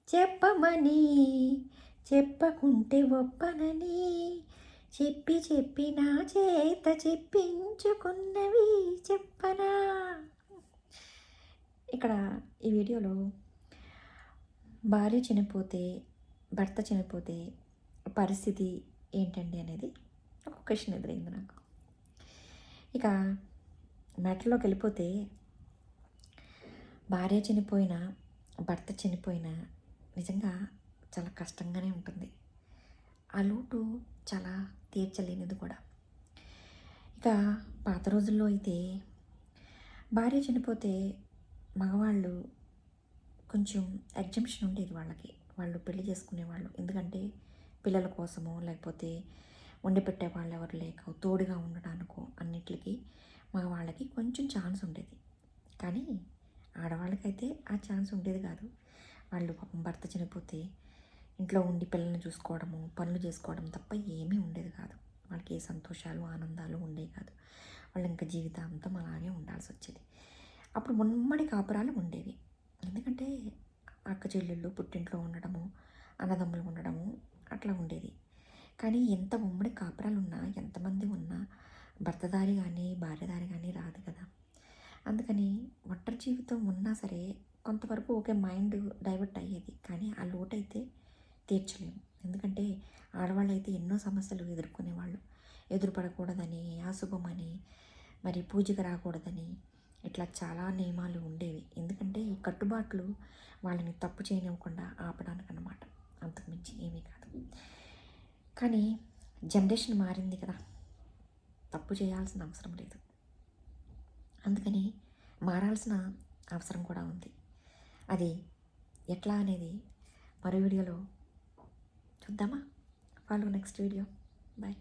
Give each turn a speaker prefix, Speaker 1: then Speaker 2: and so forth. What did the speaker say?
Speaker 1: చెప్పమని చెప్పకుంటే ఒప్పనని చెప్పి చెప్పి నా చేత చెప్పించుకున్నవి చెప్పనా. ఇక్కడ ఈ వీడియోలో భార్య చనిపోతే భర్త చనిపోతే పరిస్థితి ఏంటండి అనేది ఒక క్వశ్చన్ ఎదురైంది నాకు. ఇక మ్యాటర్లోకి వెళ్ళిపోతే భార్య చనిపోయినా భర్త చనిపోయినా నిజంగా చాలా కష్టంగానే ఉంటుంది. ఆ లోటు చాలా తీర్చలేనిది కూడా. ఇక పాత రోజుల్లో అయితే భార్య చనిపోతే మగవాళ్ళు కొంచెం ఎగ్జంప్షన్ ఉండేది వాళ్ళకి. వాళ్ళు పెళ్లి చేసుకునేవాళ్ళు. ఎందుకంటే పిల్లల కోసమో లేకపోతే వండి పెట్టే వాళ్ళు ఎవరు లేక తోడుగా ఉండడానికో అన్నిటికీ మగవాళ్ళకి కొంచెం ఛాన్స్ ఉండేది. కానీ ఆడవాళ్ళకైతే ఆ ఛాన్స్ ఉండేది కాదు. వాళ్ళు పాపం భర్త చనిపోతే ఇంట్లో ఉండి పిల్లల్ని చూసుకోవడము పనులు చేసుకోవడం తప్ప ఏమీ ఉండేది కాదు. వాళ్ళకి ఏ సంతోషాలు ఆనందాలు ఉండేవి కాదు. వాళ్ళు ఇంకా జీవితాంతం అలాగే ఉండాల్సి వచ్చేది. అప్పుడు ఉమ్మడి కాపురాలు ఉండేవి. ఎందుకంటే అక్క చెల్లెళ్ళు పుట్టింట్లో ఉండడము అన్నదమ్ములు ఉండడము అట్లా ఉండేది. కానీ ఎంత ఉమ్మడి కాపురాలు ఉన్నా ఎంతమంది ఉన్నా భర్తదారి కానీ భార్యదారి కానీ రాదు కదా. అందుకని ఒంటరి జీవితం ఉన్నా సరే కొంతవరకు ఓకే మైండ్ డైవర్ట్ అయ్యేది. కానీ ఆ లోటు అయితే తీర్చలేము. ఎందుకంటే ఆడవాళ్ళు అయితే ఎన్నో సమస్యలు ఎదుర్కొనేవాళ్ళు. ఎదురుపడకూడదని అశుభమని మరి పూజకు రాకూడదని ఇట్లా చాలా నియమాలు ఉండేవి. ఎందుకంటే ఈ కట్టుబాట్లు వాళ్ళని తప్పు చేయనివ్వకుండా ఆపడానికి అన్నమాట. అంతకుమించి ఏమీ కాదు. కానీ జనరేషన్ మారింది కదా, తప్పు చేయాల్సిన అవసరం లేదు. అందుకని మారాల్సిన అవసరం కూడా ఉంది. అది ఎట్లా అనేది మరో వీడియోలో చూద్దామా. Follow next video. బాయ్.